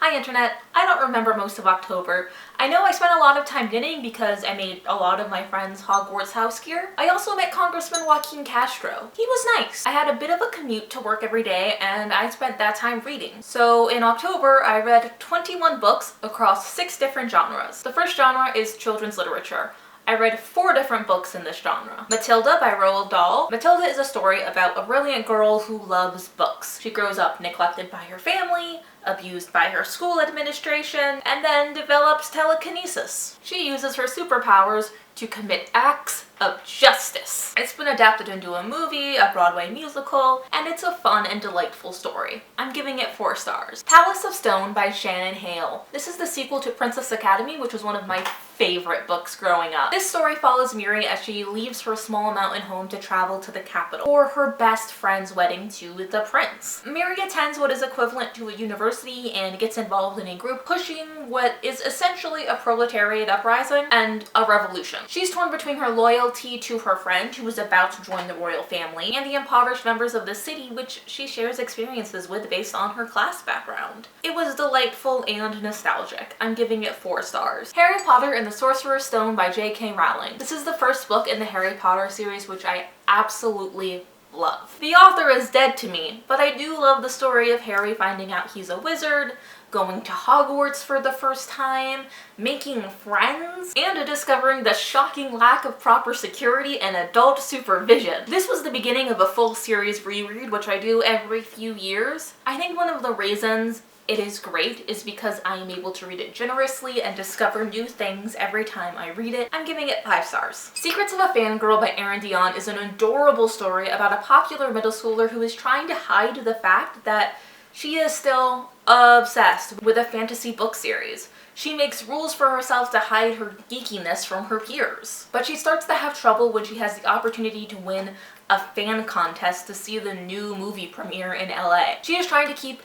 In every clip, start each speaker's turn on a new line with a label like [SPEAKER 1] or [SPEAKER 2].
[SPEAKER 1] Hi internet, I don't remember most of October. I know I spent a lot of time knitting because I made a lot of my friends' Hogwarts house gear. I also met Congressman Joaquin Castro. He was nice. I had a bit of a commute to work every day and I spent that time reading. So in October, I read 21 books across 6 different genres. The first genre is children's literature. I read 4 different books in this genre. Matilda by Roald Dahl. Matilda is a story about a brilliant girl who loves books. She grows up neglected by her family, abused by her school administration, and then develops telekinesis. She uses her superpowers to commit acts of justice. It's been adapted into a movie, a Broadway musical, and it's a fun and delightful story. I'm giving it 4 stars. Palace of Stone by Shannon Hale. This is the sequel to Princess Academy, which was one of my favorite books growing up. This story follows Miri as she leaves her small mountain home to travel to the capital for her best friend's wedding to the prince. Miri attends what is equivalent to a university and gets involved in a group pushing what is essentially a proletariat uprising and a revolution. She's torn between her loyalty to her friend who is about to join the royal family and the impoverished members of the city which she shares experiences with based on her class background. It was delightful and nostalgic. I'm giving it 4 stars. Harry Potter and the Sorcerer's Stone by J.K. Rowling. This is the first book in the Harry Potter series which I absolutely love. The author is dead to me, but I do love the story of Harry finding out he's a wizard, going to Hogwarts for the first time, making friends, and discovering the shocking lack of proper security and adult supervision. This was the beginning of a full series reread, which I do every few years. I think one of the reasons it is great is because I am able to read it generously and discover new things every time I read it. I'm giving it 5 stars. Secrets of a Fangirl by Erin Dion is an adorable story about a popular middle schooler who is trying to hide the fact that she is still obsessed with a fantasy book series. She makes rules for herself to hide her geekiness from her peers. But she starts to have trouble when she has the opportunity to win a fan contest to see the new movie premiere in LA. She is trying to keep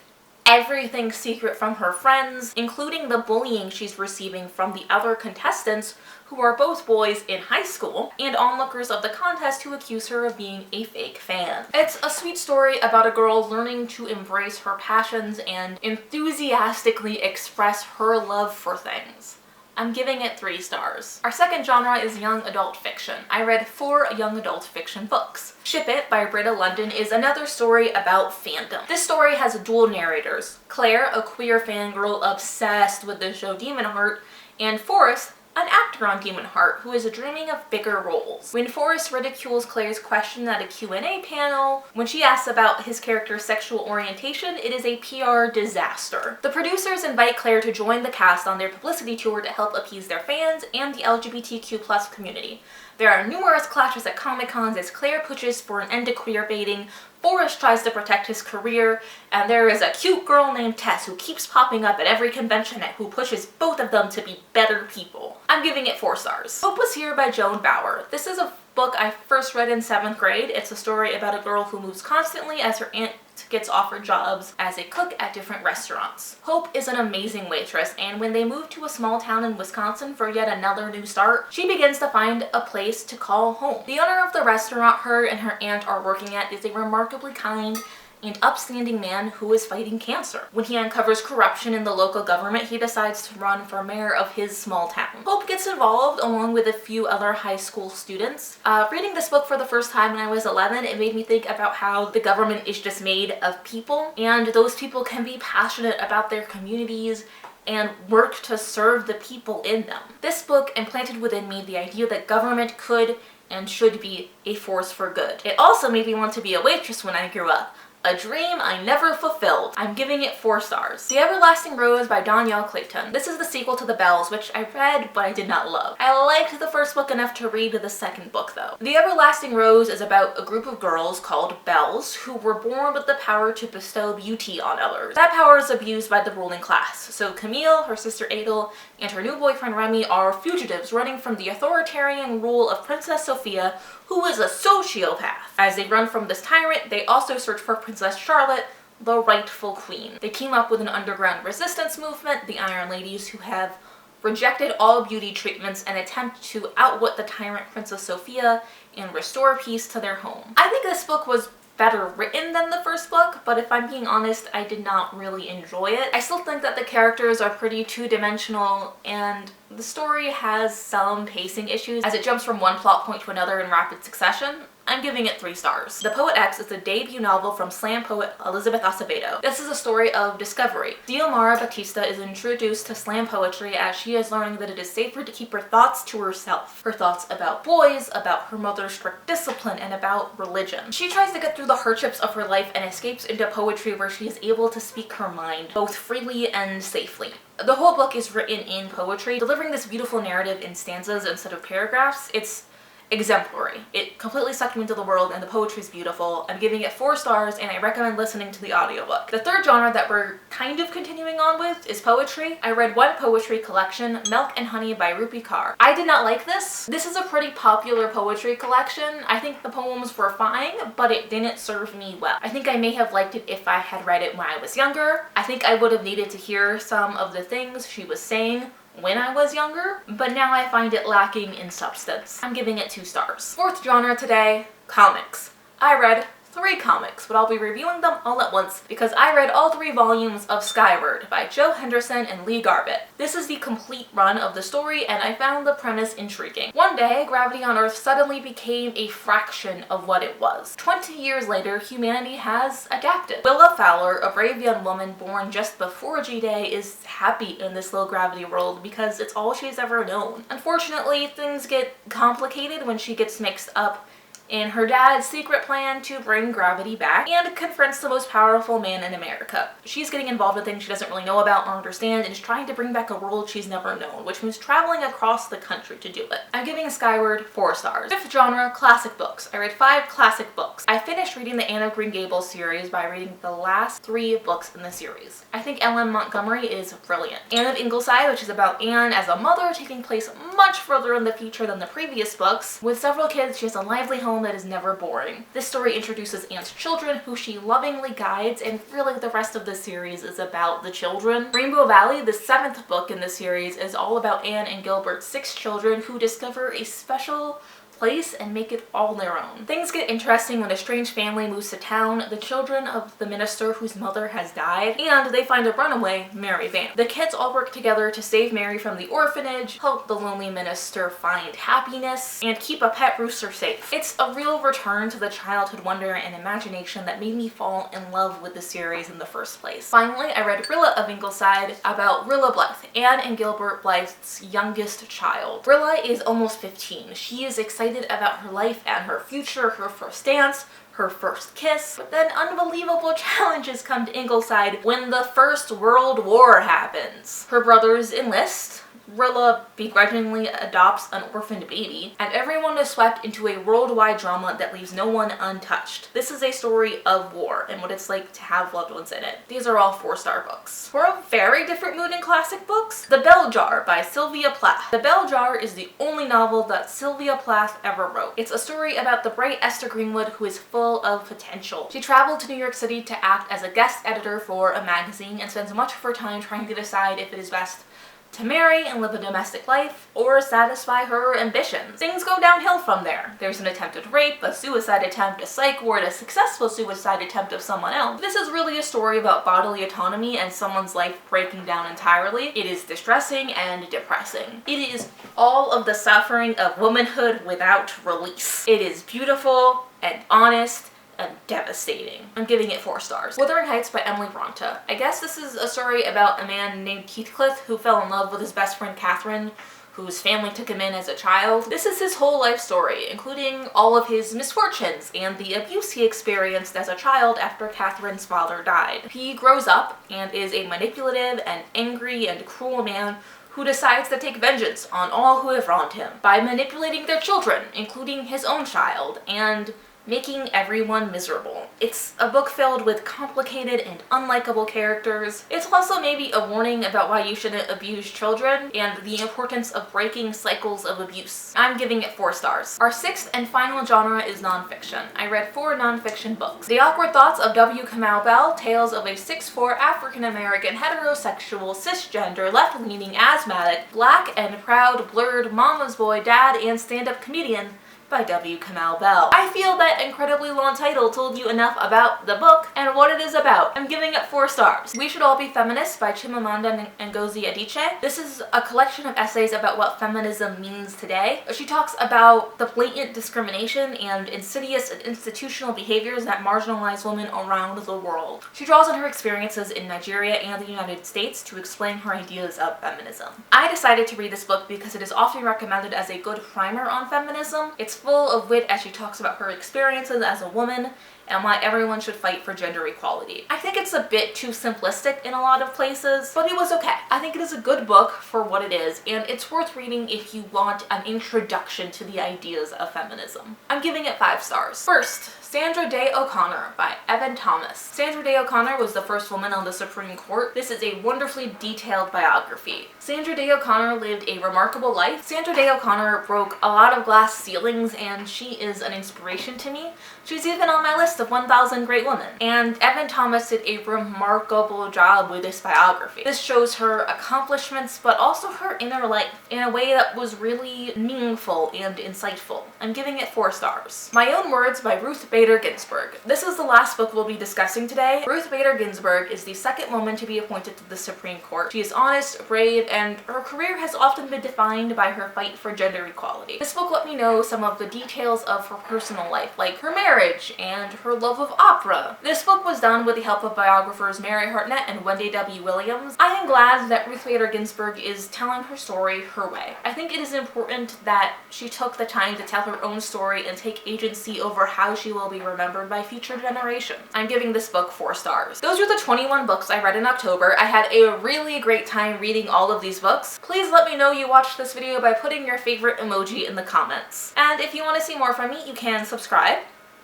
[SPEAKER 1] everything secret from her friends, including the bullying she's receiving from the other contestants who are both boys in high school and onlookers of the contest who accuse her of being a fake fan. It's a sweet story about a girl learning to embrace her passions and enthusiastically express her love for things. I'm giving it 3 stars. Our second genre is young adult fiction. I read 4 young adult fiction books. Ship It by Britta London is another story about fandom. This story has dual narrators. Claire, a queer fangirl obsessed with the show Demon Heart, and Forrest, an actor on Demon Heart who is dreaming of bigger roles. When Forrest ridicules Claire's question at a Q&A panel, when she asks about his character's sexual orientation, it is a PR disaster. The producers invite Claire to join the cast on their publicity tour to help appease their fans and the LGBTQ+ community. There are numerous clashes at Comic-Cons as Claire pushes for an end to queer baiting, Forrest tries to protect his career, and there is a cute girl named Tess who keeps popping up at every convention who pushes both of them to be better people. I'm giving it 4 stars. Hope Was Here by Joan Bauer. This is a book I first read in 7th grade. It's a story about a girl who moves constantly as her aunt gets offered jobs as a cook at different restaurants. Hope is an amazing waitress, and when they move to a small town in Wisconsin for yet another new start, she begins to find a place to call home. The owner of the restaurant her and her aunt are working at is a remarkably kind and upstanding man who is fighting cancer. When he uncovers corruption in the local government, he decides to run for mayor of his small town. Hope gets involved along with a few other high school students. Reading this book for the first time when I was 11, it made me think about how the government is just made of people, and those people can be passionate about their communities and work to serve the people in them. This book implanted within me the idea that government could and should be a force for good. It also made me want to be a waitress when I grew up. A dream I never fulfilled. I'm giving it 4 stars. The Everlasting Rose by Danielle Clayton. This is the sequel to The Bells, which I read but I did not love. I liked the first book enough to read the second book though. The Everlasting Rose is about a group of girls called Bells who were born with the power to bestow beauty on others. That power is abused by the ruling class. So Camille, her sister Adel, and her new boyfriend Remy are fugitives running from the authoritarian rule of Princess Sophia, who is a sociopath. As they run from this tyrant, they also search for Princess Charlotte, the rightful queen. They team up with an underground resistance movement, the Iron Ladies, who have rejected all beauty treatments and attempt to outwit the tyrant Princess Sophia and restore peace to their home. I think this book was better written than the first book, but if I'm being honest, I did not really enjoy it. I still think that the characters are pretty two-dimensional, and the story has some pacing issues as it jumps from one plot point to another in rapid succession. I'm giving it 3 stars. The Poet X is a debut novel from slam poet Elizabeth Acevedo. This is a story of discovery. Xiomara Batista is introduced to slam poetry as she is learning that it is safer to keep her thoughts to herself. Her thoughts about boys, about her mother's strict discipline, and about religion. She tries to get through the hardships of her life and escapes into poetry where she is able to speak her mind, both freely and safely. The whole book is written in poetry, delivering this beautiful narrative in stanzas instead of paragraphs. It's exemplary. It completely sucked me into the world, and the poetry is beautiful. I'm giving it 4 stars, and I recommend listening to the audiobook. The third genre that we're kind of continuing on with is poetry. I read one poetry collection, Milk and Honey by Rupi Kaur. I did not like this. This is a pretty popular poetry collection. I think the poems were fine, but it didn't serve me well. I think I may have liked it if I had read it when I was younger. I think I would have needed to hear some of the things she was saying when I was younger, but now I find it lacking in substance. I'm giving it 2 stars. Fourth genre today, comics. I read 3 comics, but I'll be reviewing them all at once because I read all 3 volumes of Skyward by Joe Henderson and Lee Garbett. This is the complete run of the story, and I found the premise intriguing. One day, gravity on Earth suddenly became a fraction of what it was. 20 years later, humanity has adapted. Willa Fowler, a brave young woman born just before G-Day, is happy in this low-gravity world because it's all she's ever known. Unfortunately, things get complicated when she gets mixed up in her dad's secret plan to bring gravity back and confronts the most powerful man in America. She's getting involved with things she doesn't really know about or understand and is trying to bring back a world she's never known, which means traveling across the country to do it. I'm giving Skyward 4 stars. Fifth genre, classic books. I read 5 classic books. I finished reading the Anne of Green Gables series by reading the last 3 books in the series. I think Ellen Montgomery is brilliant. Anne of Ingleside, which is about Anne as a mother taking place much further in the future than the previous books. With several kids, she has a lively home that is never boring. This story introduces Anne's children, who she lovingly guides, and really the rest of the series is about the children. Rainbow Valley, the 7th book in the series, is all about Anne and Gilbert's 6 children who discover a special place and make it all their own. Things get interesting when a strange family moves to town, the children of the minister whose mother has died, and they find a runaway, Mary Vance. The kids all work together to save Mary from the orphanage, help the lonely minister find happiness, and keep a pet rooster safe. It's a real return to the childhood wonder and imagination that made me fall in love with the series in the first place. Finally, I read Rilla of Ingleside about Rilla Blythe, Anne and Gilbert Blythe's youngest child. Rilla is almost 15. She is excited about her life and her future, her first dance, her first kiss, but then unbelievable challenges come to Ingleside when the First World War happens. Her brothers enlist, Rilla begrudgingly adopts an orphaned baby, and everyone is swept into a worldwide drama that leaves no one untouched. This is a story of war and what it's like to have loved ones in it. These are all 4-star books. For a very different mood in classic books, The Bell Jar by Sylvia Plath. The Bell Jar is the only novel that Sylvia Plath ever wrote. It's a story about the bright Esther Greenwood who is full of potential. She traveled to New York City to act as a guest editor for a magazine and spends much of her time trying to decide if it is best to marry and live a domestic life, or satisfy her ambitions. Things go downhill from there. There's an attempted rape, a suicide attempt, a psych ward, a successful suicide attempt of someone else. This is really a story about bodily autonomy and someone's life breaking down entirely. It is distressing and depressing. It is all of the suffering of womanhood without release. It is beautiful and honest and devastating. I'm giving it 4 stars. Wuthering Heights by Emily Bronte. I guess this is a story about a man named Heathcliff who fell in love with his best friend Catherine, whose family took him in as a child. This is his whole life story, including all of his misfortunes and the abuse he experienced as a child after Catherine's father died. He grows up and is a manipulative and angry and cruel man who decides to take vengeance on all who have wronged him by manipulating their children, including his own child, and making everyone miserable. It's a book filled with complicated and unlikable characters. It's also maybe a warning about why you shouldn't abuse children and the importance of breaking cycles of abuse. I'm giving it 4 stars. Our 6th and final genre is nonfiction. I read 4 nonfiction books. The Awkward Thoughts of W. Kamau Bell, tales of a 6'4" African-American heterosexual cisgender left-leaning asthmatic, black and proud blurred mama's boy dad and stand-up comedian by W. Kamau Bell. I feel that incredibly long title told you enough about the book and what it is about. I'm giving it 4 stars. We Should All Be Feminists by Chimamanda Ngozi Adichie. This is a collection of essays about what feminism means today. She talks about the blatant discrimination and insidious and institutional behaviors that marginalize women around the world. She draws on her experiences in Nigeria and the United States to explain her ideas of feminism. I decided to read this book because it is often recommended as a good primer on feminism. It's full of wit as she talks about her experiences as a woman and why everyone should fight for gender equality. I think it's a bit too simplistic in a lot of places, but it was okay. I think it is a good book for what it is, and it's worth reading if you want an introduction to the ideas of feminism. I'm giving it 5 stars. First, Sandra Day O'Connor by Evan Thomas. Sandra Day O'Connor was the first woman on the Supreme Court. This is a wonderfully detailed biography. Sandra Day O'Connor lived a remarkable life. Sandra Day O'Connor broke a lot of glass ceilings, and she is an inspiration to me. She's even on my list of 1,000 great women. And Evan Thomas did a remarkable job with this biography. This shows her accomplishments, but also her inner life in a way that was really meaningful and insightful. I'm giving it 4 stars. My Own Words by Ruth Bader Ginsburg. This is the last book we'll be discussing today. Ruth Bader Ginsburg is the second woman to be appointed to the Supreme Court. She is honest, brave, and her career has often been defined by her fight for gender equality. This book let me know some of the details of her personal life, like her marriage and her love of opera. This book was done with the help of biographers Mary Hartnett and Wendy W. Williams. I am glad that Ruth Bader Ginsburg is telling her story her way. I think it is important that she took the time to tell her own story and take agency over how she will be remembered by future generations. I'm giving this book 4 stars. Those are the 21 books I read in October. I had a really great time reading all of these books. Please let me know you watched this video by putting your favorite emoji in the comments. And if you want to see more from me, you can subscribe,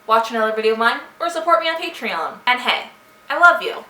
[SPEAKER 1] watch another video of mine, or support me on Patreon. And hey, I love you!